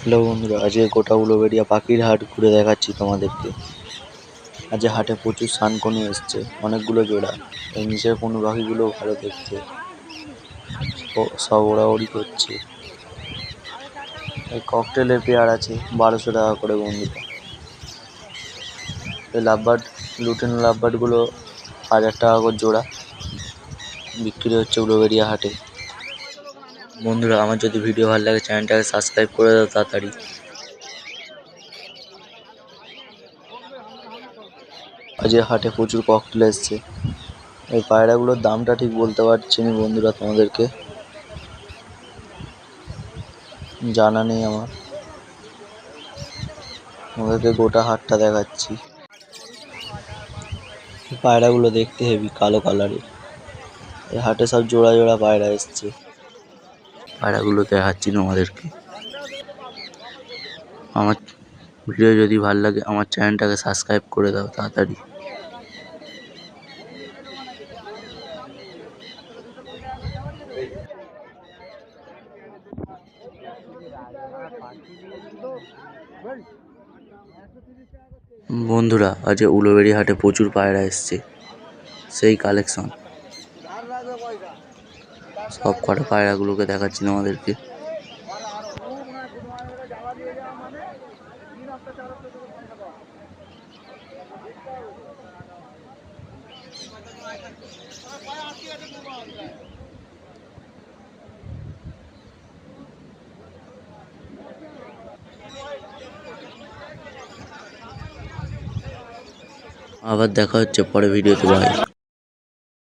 Hello বন্ধুরা, আজকে গোটা উলুবেড়িয়া পাখির হাট ঘুরে দেখাচ্ছি তোমাদেরকে। আজ হাটে প্রচুর সানকনি এসছে, অনেকগুলো জোড়া। এই নিচের কোনো পাখিগুলো ভালো দেখতে, সব ওড়াউড়ি করছে। এই ককটেলের পেয়ার আছে 1200 টাকা করে বন্ধুরা। এই লাভবার্ড, লুটেন লাভবার্ডগুলো 1000 টাকা করে জোড়া বিক্রি হচ্ছে উলুবেড়িয়া হাটে। বন্ধুরা, আমার যদি ভিডিও ভালো লাগে চ্যানেলটাকে সাবস্ক্রাইব করে দাও তাড়াতাড়ি। আজ হাটে প্রচুর ককটেল এসছে। এই পায়রাগুলোর দামটা ঠিক বলতে পারছি না বন্ধুরা, তোমাদেরকে জানা নেই আমার। তোমাদেরকে গোটা হাটটা দেখাচ্ছি। পায়রাগুলো দেখতে হেভি, কালো কালারের। এই হাটে সব জোড়া জোড়া পায়রা এসছে। পায়রাগুলো দেখাচ্ছি তোমাদেরকে। আমার ভিডিও যদি ভালো লাগে আমার চ্যানেলটাকে সাবস্ক্রাইব করে দাও তাড়াতাড়ি। বন্ধুরা, আজ উলুবেড়িয়া হাটে প্রচুর পায়রা এসছে, সেই কালেকশন। সব কটা পায়রাগুলোকে দেখাচ্ছি তোমাদেরকে। আবার দেখা হচ্ছে পরে ভিডিওতে, বাই।